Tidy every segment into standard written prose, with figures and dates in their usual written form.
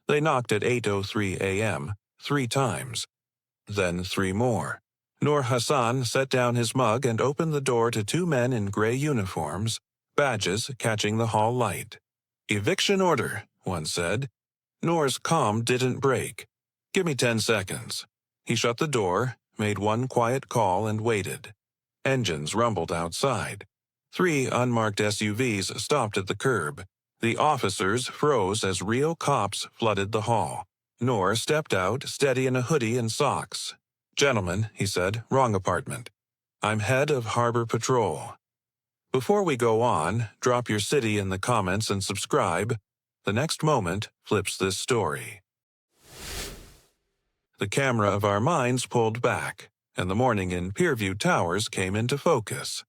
They knocked at 8:03 a.m., 3 times. Then 3 more. Noor Hassan set down his mug and opened the door to 2 men in gray uniforms, badges catching the hall light. "Eviction order," one said. Noor's calm didn't break. "Give me 10 seconds." He shut the door, made one quiet call, and waited. Engines rumbled outside. 3 unmarked SUVs stopped at the curb. The officers froze as real cops flooded the hall. Noor stepped out, steady in a hoodie and socks. "Gentlemen," he said, "wrong apartment. I'm head of Harbor Patrol." Before we go on, drop your city in the comments and subscribe. The next moment flips this story. The camera of our minds pulled back, and the morning in Pierview Towers came into focus.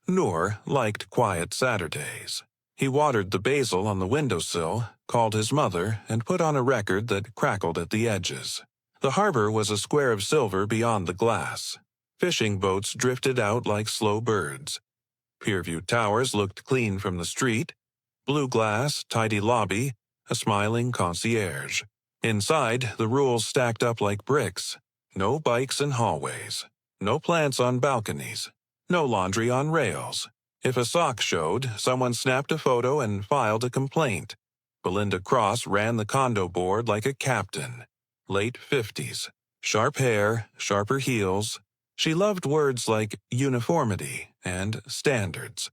Noor liked quiet Saturdays. He watered the basil on the windowsill, called his mother, and put on a record that crackled at the edges. The harbor was a square of silver beyond the glass. Fishing boats drifted out like slow birds. Pierview Towers looked clean from the street. Blue glass, tidy lobby, a smiling concierge. Inside, the rules stacked up like bricks. No bikes in hallways. No plants on balconies. No laundry on rails. If a sock showed, someone snapped a photo and filed a complaint. Belinda Cross ran the condo board like a captain. Late 50s. Sharp hair, sharper heels. She loved words like uniformity and standards.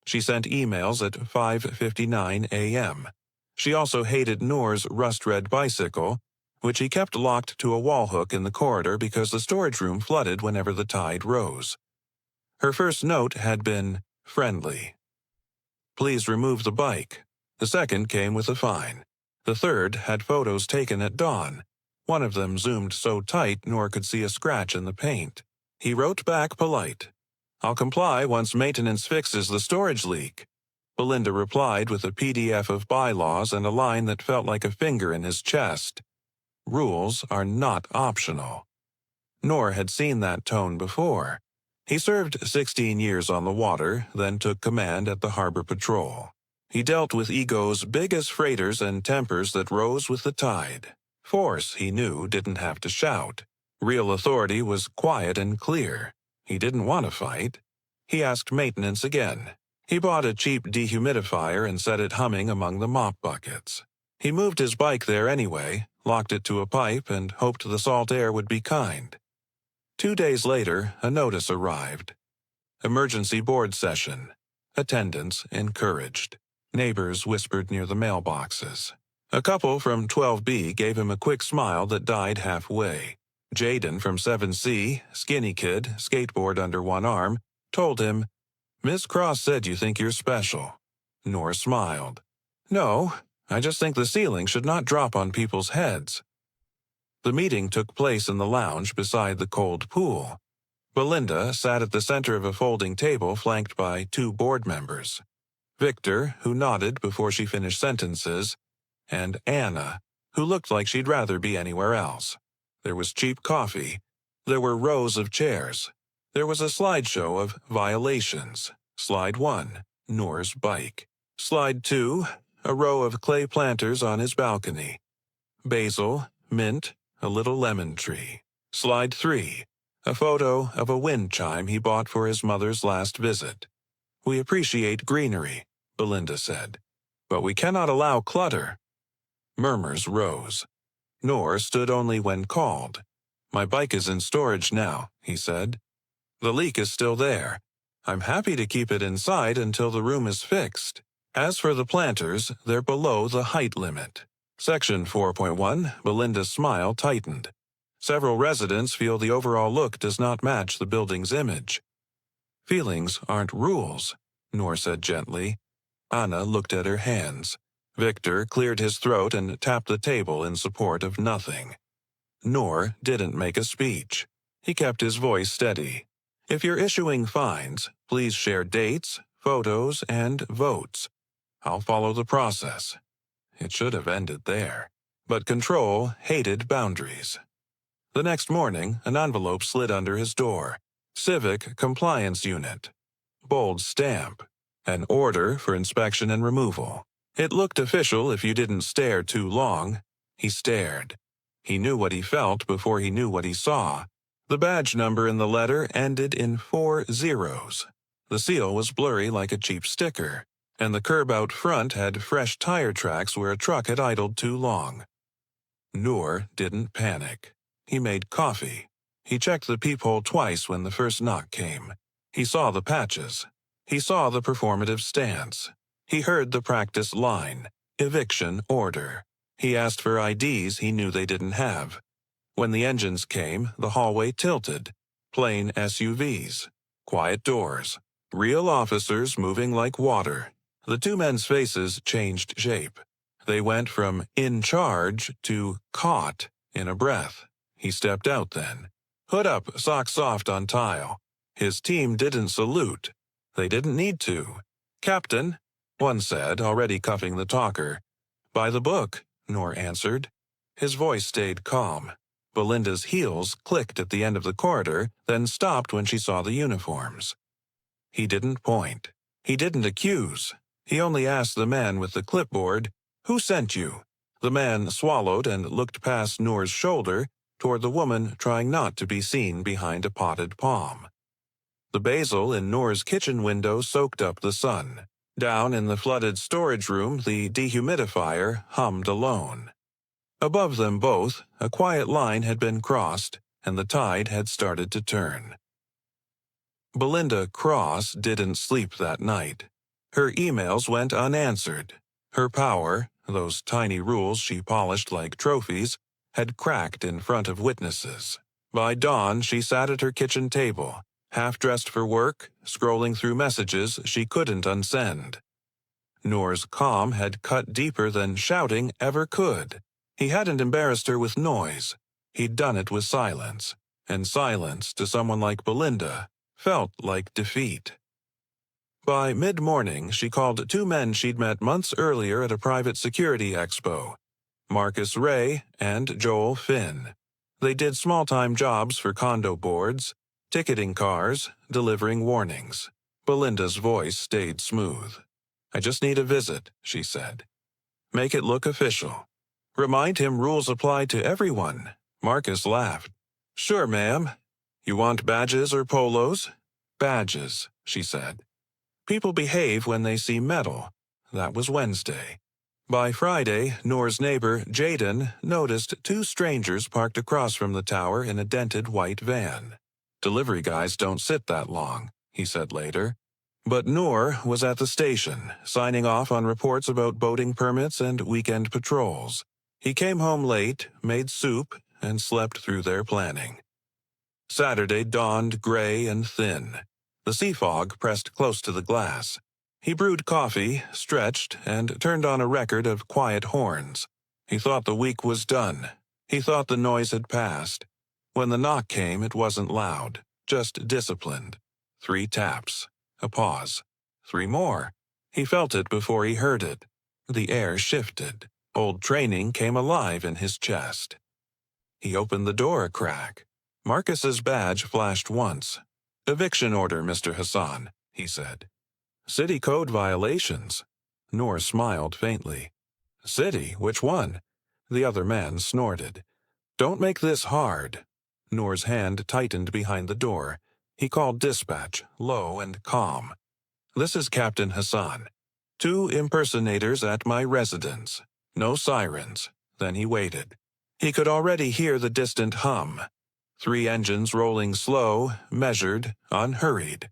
She sent emails at 5:59 a.m. She also hated Noor's rust-red bicycle, which he kept locked to a wall hook in the corridor because the storage room flooded whenever the tide rose. Her first note had been friendly. "Please remove the bike." The second came with a fine. The third had photos taken at dawn. One of them zoomed so tight Noor could see a scratch in the paint. He wrote back polite. "I'll comply once maintenance fixes the storage leak." Belinda replied with a PDF of bylaws and a line that felt like a finger in his chest. Rules are not optional. Noor had seen that tone before. He served 16 years on the water, then took command at the Harbor Patrol. He dealt with egos big as freighters and tempers that rose with the tide. Force, he knew, didn't have to shout. Real authority was quiet and clear. He didn't want to fight. He asked maintenance again. He bought a cheap dehumidifier and set it humming among the mop buckets. He moved his bike there anyway, locked it to a pipe, and hoped the salt air would be kind. 2 days later, a notice arrived. Emergency board session. Attendance encouraged. Neighbors whispered near the mailboxes. A couple from 12B gave him a quick smile that died halfway. Jaden from 7C, skinny kid, skateboard under one arm, told him, "Miss Cross said you think you're special." Noor smiled. "No, I just think the ceiling should not drop on people's heads." The meeting took place in the lounge beside the cold pool. Belinda sat at the center of a folding table flanked by 2 board members. Victor, who nodded before she finished sentences, and Anna, who looked like she'd rather be anywhere else. There was cheap coffee. There were rows of chairs. There was a slideshow of violations. Slide 1, Noor's bike. Slide 2, a row of clay planters on his balcony. Basil, mint, a little lemon tree. Slide 3, a photo of a wind chime he bought for his mother's last visit. "We appreciate greenery," Belinda said, "but we cannot allow clutter." Murmurs rose. Noor stood only when called. "My bike is in storage now," he said. "The leak is still there. I'm happy to keep it inside until the room is fixed. As for the planters, they're below the height limit." Section 4.1, Belinda's smile tightened. Several residents feel the overall look does not match the building's image. "Feelings aren't rules," Noor said gently. Anna looked at her hands. Victor cleared his throat and tapped the table in support of nothing. Noor didn't make a speech. He kept his voice steady. "If you're issuing fines, please share dates, photos, and votes. I'll follow the process." It should have ended there. But control hated boundaries. The next morning, an envelope slid under his door. Civic Compliance Unit. Bold stamp. An order for inspection and removal. It looked official if you didn't stare too long. He stared. He knew what he felt before he knew what he saw. The badge number in the letter ended in 4 zeros. The seal was blurry like a cheap sticker, and the curb out front had fresh tire tracks where a truck had idled too long. Noor didn't panic. He made coffee. He checked the peephole twice when the first knock came. He saw the patches. He saw the performative stance. He heard the practice line, eviction order. He asked for IDs he knew they didn't have. When the engines came, the hallway tilted. Plain SUVs. Quiet doors. Real officers moving like water. The two men's faces changed shape. They went from in charge to caught in a breath. He stepped out then. Hood up, socks soft on tile. His team didn't salute. They didn't need to. "Captain," one said, already cuffing the talker. "By the book," Noor answered. His voice stayed calm. Belinda's heels clicked at the end of the corridor, then stopped when she saw the uniforms. He didn't point. He didn't accuse. He only asked the man with the clipboard, "Who sent you?" The man swallowed and looked past Noor's shoulder toward the woman trying not to be seen behind a potted palm. The basil in Noor's kitchen window soaked up the sun. Down in the flooded storage room, the dehumidifier hummed alone. Above them both, a quiet line had been crossed, and the tide had started to turn. Belinda Cross didn't sleep that night. Her emails went unanswered. Her power, those tiny rules she polished like trophies, had cracked in front of witnesses. By dawn, she sat at her kitchen table, half-dressed for work, scrolling through messages she couldn't unsend. Noor's calm had cut deeper than shouting ever could. He hadn't embarrassed her with noise. He'd done it with silence, and silence, to someone like Belinda, felt like defeat. By mid-morning, she called two men she'd met months earlier at a private security expo, Marcus Ray and Joel Finn. They did small-time jobs for condo boards, ticketing cars, delivering warnings. Belinda's voice stayed smooth. "I just need a visit," she said. "Make it look official. Remind him rules apply to everyone." Marcus laughed. "Sure, ma'am. You want badges or polos?" "Badges," she said. "People behave when they see metal." That was Wednesday. By Friday, Noor's neighbor, Jaden, noticed two strangers parked across from the tower in a dented white van. "Delivery guys don't sit that long," he said later. But Noor was at the station, signing off on reports about boating permits and weekend patrols. He came home late, made soup, and slept through their planning. Saturday dawned gray and thin. The sea fog pressed close to the glass. He brewed coffee, stretched, and turned on a record of quiet horns. He thought the week was done. He thought the noise had passed. When the knock came, it wasn't loud, just disciplined. 3 taps. A pause. 3 more. He felt it before he heard it. The air shifted. Old training came alive in his chest. He opened the door a crack. Marcus's badge flashed once. "Eviction order, Mr. Hassan," he said. "City code violations." Noor smiled faintly. "City? Which one?" The other man snorted. "Don't make this hard." Noor's hand tightened behind the door. He called dispatch, low and calm. "This is Captain Hassan. 2 impersonators at my residence. No sirens." Then he waited. He could already hear the distant hum. 3 engines rolling slow, measured, unhurried.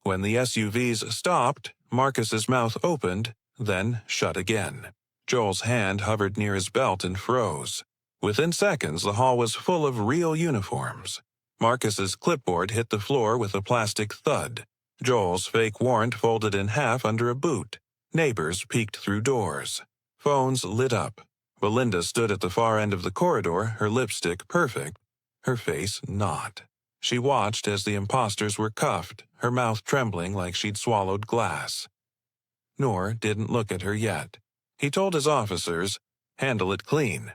When the SUVs stopped, Marcus's mouth opened, then shut again. Joel's hand hovered near his belt and froze. Within seconds, the hall was full of real uniforms. Marcus's clipboard hit the floor with a plastic thud. Joel's fake warrant folded in half under a boot. Neighbors peeked through doors. Phones lit up. Belinda stood at the far end of the corridor, her lipstick perfect, her face not. She watched as the imposters were cuffed, her mouth trembling like she'd swallowed glass. Noor didn't look at her yet. He told his officers, "Handle it clean."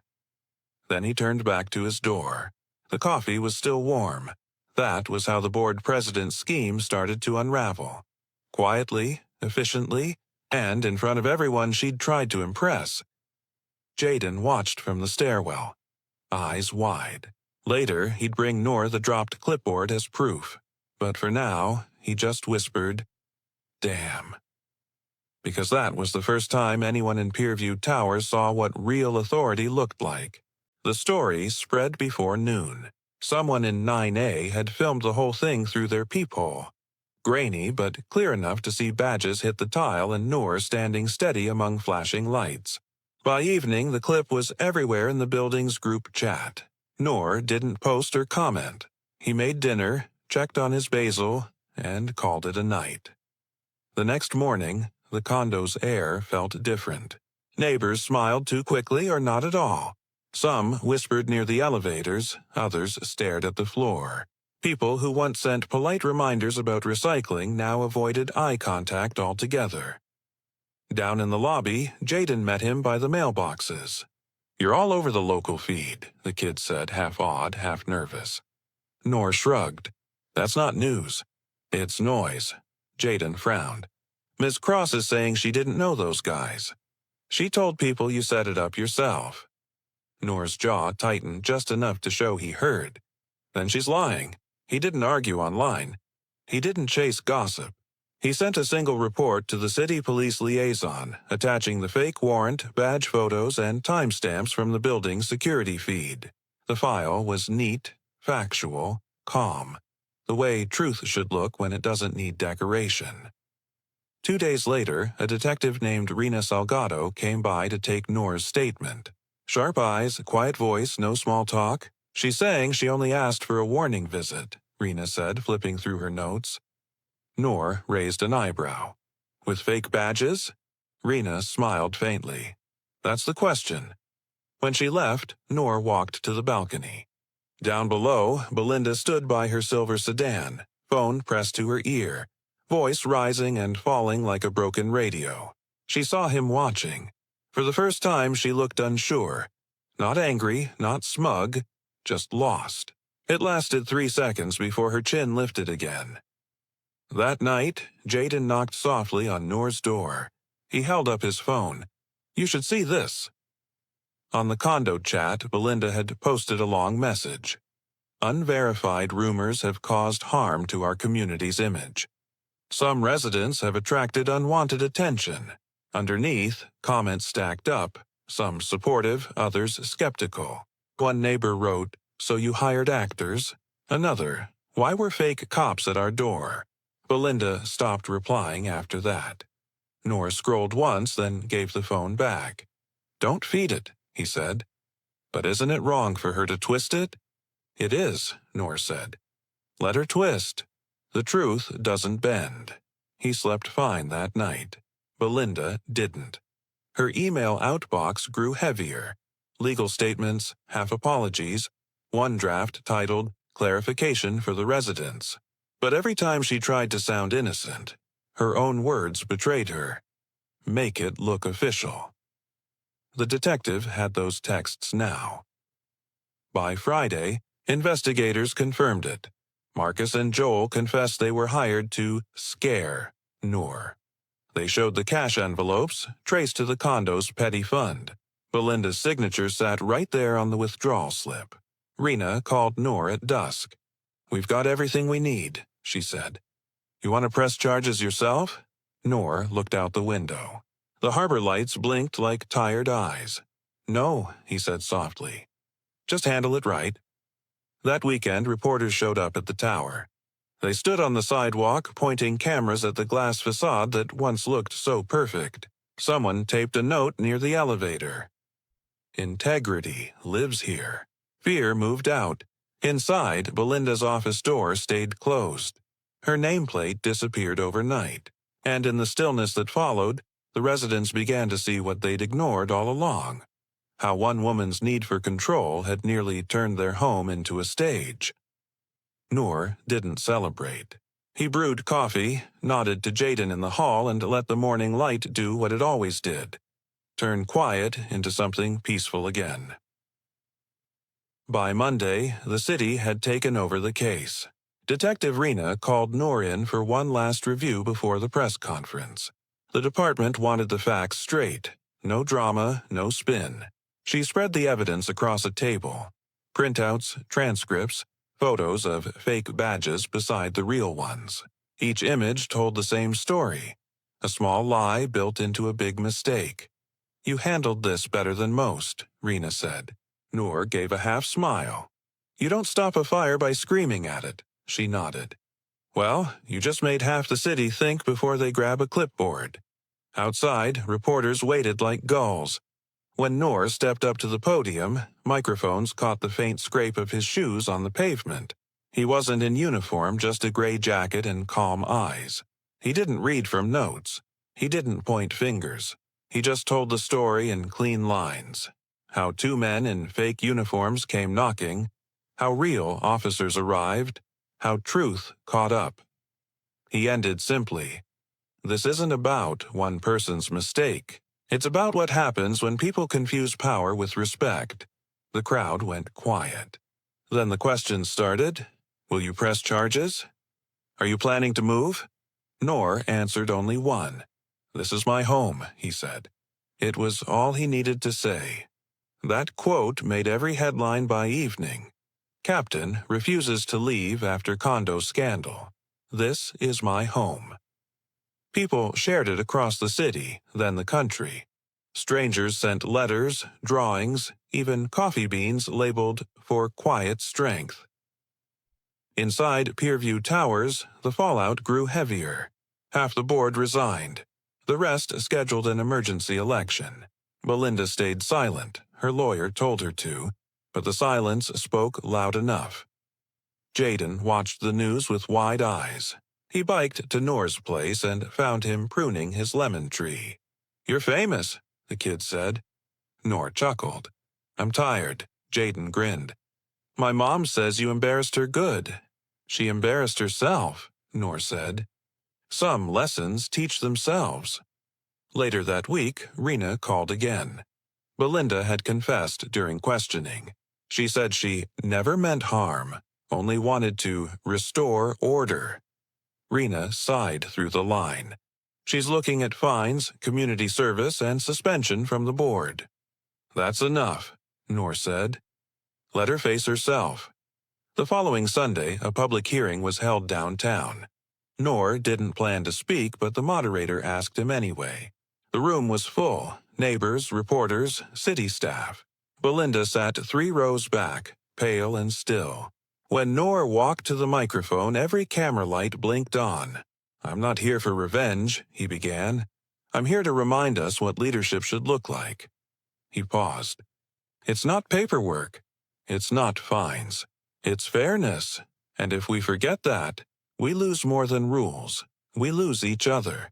Then he turned back to his door. The coffee was still warm. That was how the board president's scheme started to unravel. Quietly, efficiently, and in front of everyone she'd tried to impress. Jaden watched from the stairwell, eyes wide. Later, he'd bring Noor the dropped clipboard as proof. But for now, he just whispered, "Damn." Because that was the first time anyone in Pierview Towers saw what real authority looked like. The story spread before noon. Someone in 9A had filmed the whole thing through their peephole. Grainy, but clear enough to see badges hit the tile and Noor standing steady among flashing lights. By evening, the clip was everywhere in the building's group chat. Noor didn't post or comment. He made dinner, checked on his basil, and called it a night. The next morning, the condo's air felt different. Neighbors smiled too quickly or not at all. Some whispered near the elevators, others stared at the floor. People who once sent polite reminders about recycling now avoided eye contact altogether. Down in the lobby, Jaden met him by the mailboxes. "You're all over the local feed," the kid said, half awed, half nervous. Noor shrugged. "That's not news. It's noise." Jaden frowned. "Ms. Cross is saying she didn't know those guys. She told people you set it up yourself." Noor's jaw tightened just enough to show he heard. Then she's lying. He didn't argue online. He didn't chase gossip. He sent a single report to the city police liaison, attaching the fake warrant, badge photos, and timestamps from the building's security feed. The file was neat, factual, calm, the way truth should look when it doesn't need decoration. 2 days later, a detective named Rena Salgado came by to take Noor's statement. Sharp eyes, quiet voice, no small talk. "She's saying she only asked for a warning visit," Rena said, flipping through her notes. Noor raised an eyebrow. "With fake badges?" Rena smiled faintly. "That's the question." When she left, Noor walked to the balcony. Down below, Belinda stood by her silver sedan, phone pressed to her ear, voice rising and falling like a broken radio. She saw him watching. For the first time, she looked unsure. Not angry, not smug, just lost. It lasted 3 seconds before her chin lifted again. That night, Jaden knocked softly on Noor's door. He held up his phone. "You should see this." On the condo chat, Belinda had posted a long message. "Unverified rumors have caused harm to our community's image. Some residents have attracted unwanted attention." Underneath, comments stacked up, some supportive, others skeptical. One neighbor wrote, "So you hired actors?" Another, "Why were fake cops at our door?" Belinda stopped replying after that. Noor scrolled once, then gave the phone back. "Don't feed it," he said. "But isn't it wrong for her to twist it?" "It is," Noor said. "Let her twist. The truth doesn't bend." He slept fine that night. Belinda didn't. Her email outbox grew heavier. Legal statements, half apologies, one draft titled "Clarification for the Residents." But every time she tried to sound innocent, her own words betrayed her. "Make it look official." The detective had those texts now. By Friday, investigators confirmed it. Marcus and Joel confessed they were hired to scare Noor. They showed the cash envelopes, traced to the condo's petty fund. Belinda's signature sat right there on the withdrawal slip. Rena called Noor at dusk. "We've got everything we need," she said. "You want to press charges yourself?" Noor looked out the window. The harbor lights blinked like tired eyes. "No," he said softly. "Just handle it right." That weekend, reporters showed up at the tower. They stood on the sidewalk, pointing cameras at the glass facade that once looked so perfect. Someone taped a note near the elevator. "Integrity lives here." Fear moved out. Inside, Belinda's office door stayed closed. Her nameplate disappeared overnight. And in the stillness that followed, the residents began to see what they'd ignored all along. How one woman's need for control had nearly turned their home into a stage. Noor didn't celebrate. He brewed coffee, nodded to Jaden in the hall, and let the morning light do what it always did. Turn quiet into something peaceful again. By Monday, the city had taken over the case. Detective Rena called Noor in for one last review before the press conference. The department wanted the facts straight. No drama, no spin. She spread the evidence across a table. Printouts, transcripts, photos of fake badges beside the real ones. Each image told the same story. A small lie built into a big mistake. "You handled this better than most," Rena said. Noor gave a half smile. "You don't stop a fire by screaming at it," she nodded. "Well, you just made half the city think before they grab a clipboard." Outside, reporters waited like gulls. When Noor stepped up to the podium, microphones caught the faint scrape of his shoes on the pavement. He wasn't in uniform, just a gray jacket and calm eyes. He didn't read from notes. He didn't point fingers. He just told the story in clean lines. How two men in fake uniforms came knocking, how real officers arrived, how truth caught up. He ended simply, "This isn't about one person's mistake. It's about what happens when people confuse power with respect." The crowd went quiet. Then the questions started. "Will you press charges? Are you planning to move?" Noor answered only one. "This is my home," he said. It was all he needed to say. That quote made every headline by evening. "Captain refuses to leave after condo scandal. This is my home." People shared it across the city, then the country. Strangers sent letters, drawings, even coffee beans labeled "for quiet strength." Inside Pierview Towers, the fallout grew heavier. Half the board resigned. The rest scheduled an emergency election. Belinda stayed silent, her lawyer told her to, but the silence spoke loud enough. Jaden watched the news with wide eyes. He biked to Noor's place and found him pruning his lemon tree. "You're famous," the kid said. Noor chuckled. "I'm tired," Jaden grinned. "My mom says you embarrassed her good." "She embarrassed herself," Noor said. "Some lessons teach themselves." Later that week, Rena called again. Belinda had confessed during questioning. She said she never meant harm, only wanted to restore order. Rena sighed through the line. "She's looking at fines, community service, and suspension from the board." "That's enough," Noor said. "Let her face herself." The following Sunday, a public hearing was held downtown. Noor didn't plan to speak, but the moderator asked him anyway. The room was full, neighbors, reporters, city staff. Belinda sat 3 rows back, pale and still. When Noor walked to the microphone, every camera light blinked on. "I'm not here for revenge," he began. "I'm here to remind us what leadership should look like." He paused. "It's not paperwork. It's not fines. It's fairness. And if we forget that, we lose more than rules. We lose each other."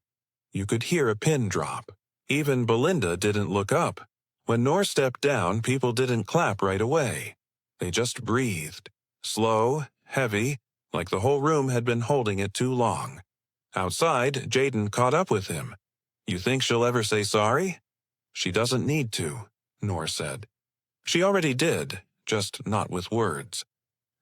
You could hear a pin drop. Even Belinda didn't look up. When Noor stepped down, people didn't clap right away. They just breathed. Slow, heavy, like the whole room had been holding it too long. Outside, Jaden caught up with him. "You think she'll ever say sorry?" "She doesn't need to," Noor said. "She already did, just not with words."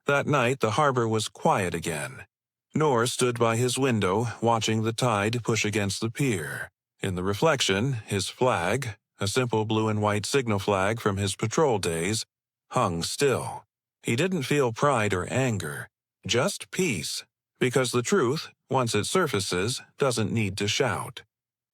That night, the harbor was quiet again. Noor stood by his window, watching the tide push against the pier. In the reflection, his flag, a simple blue and white signal flag from his patrol days, hung still. He didn't feel pride or anger, just peace, because the truth, once it surfaces, doesn't need to shout.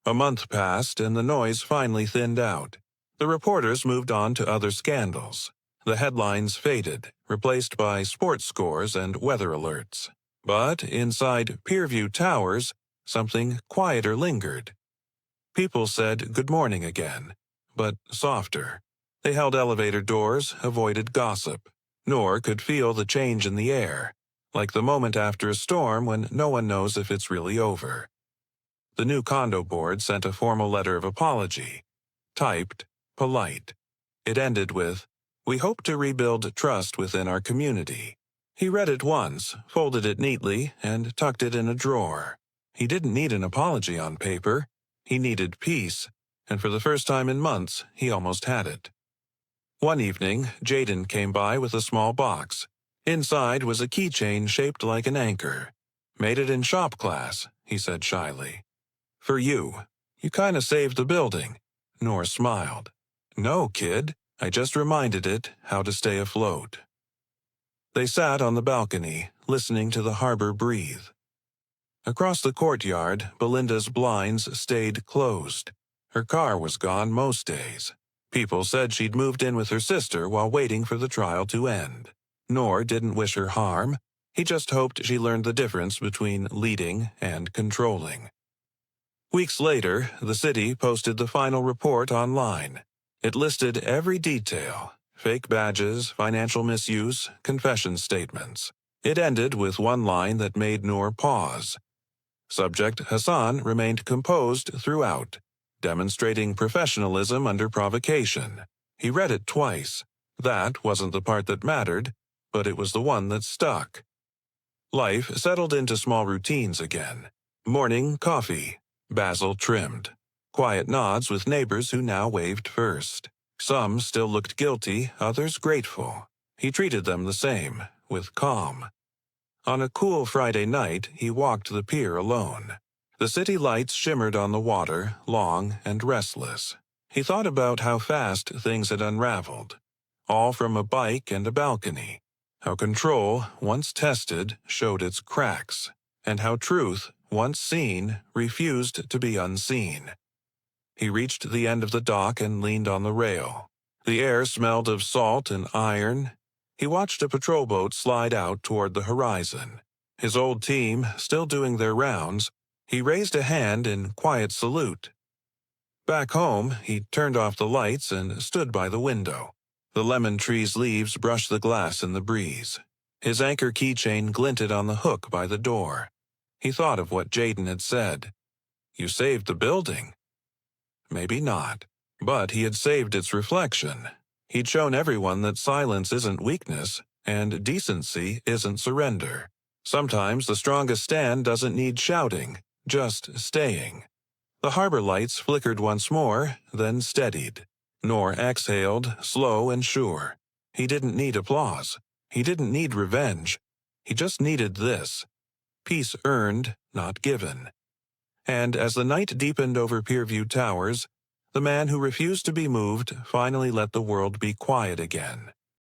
A month passed and the noise finally thinned out. The reporters moved on to other scandals. The headlines faded, replaced by sports scores and weather alerts. But inside Pierview Towers, something quieter lingered. People said good morning again, but softer. They held elevator doors, avoided gossip. Noor could feel the change in the air, like the moment after a storm when no one knows if it's really over. The new condo board sent a formal letter of apology. Typed, polite. It ended with, "We hope to rebuild trust within our community." He read it once, folded it neatly, and tucked it in a drawer. He didn't need an apology on paper. He needed peace, and for the first time in months, he almost had it. One evening, Jaden came by with a small box. Inside was a keychain shaped like an anchor. "Made it in shop class," he said shyly. "For you. You kinda saved the building." Noor smiled. "No, kid. I just reminded it how to stay afloat." They sat on the balcony, listening to the harbor breathe. Across the courtyard, Belinda's blinds stayed closed. Her car was gone most days. People said she'd moved in with her sister while waiting for the trial to end. Noor didn't wish her harm. He just hoped she learned the difference between leading and controlling. Weeks later, the city posted the final report online. It listed every detail: fake badges, financial misuse, confession statements. It ended with one line that made Noor pause. Subject Hassan remained composed throughout, demonstrating professionalism under provocation. He read it twice. That wasn't the part that mattered, but it was the one that stuck. Life settled into small routines again. Morning coffee, basil trimmed. Quiet nods with neighbors who now waved first. Some still looked guilty, others grateful. He treated them the same, with calm. On a cool Friday night, he walked the pier alone. The city lights shimmered on the water, long and restless. He thought about how fast things had unraveled, all from a bike and a balcony. How control, once tested, showed its cracks, and how truth, once seen, refused to be unseen. He reached the end of the dock and leaned on the rail. The air smelled of salt and iron. He watched a patrol boat slide out toward the horizon. His old team, still doing their rounds, he raised a hand in quiet salute. Back home, he turned off the lights and stood by the window. The lemon tree's leaves brushed the glass in the breeze. His anchor keychain glinted on the hook by the door. He thought of what Jaden had said. "You saved the building." Maybe not, but he had saved its reflection. He'd shown everyone that silence isn't weakness, and decency isn't surrender. Sometimes the strongest stand doesn't need shouting, just staying. The harbor lights flickered once more, then steadied. Noor exhaled, slow and sure. He didn't need applause. He didn't need revenge. He just needed this. Peace earned, not given. And as the night deepened over Pierview Towers, the man who refused to be moved finally let the world be quiet again.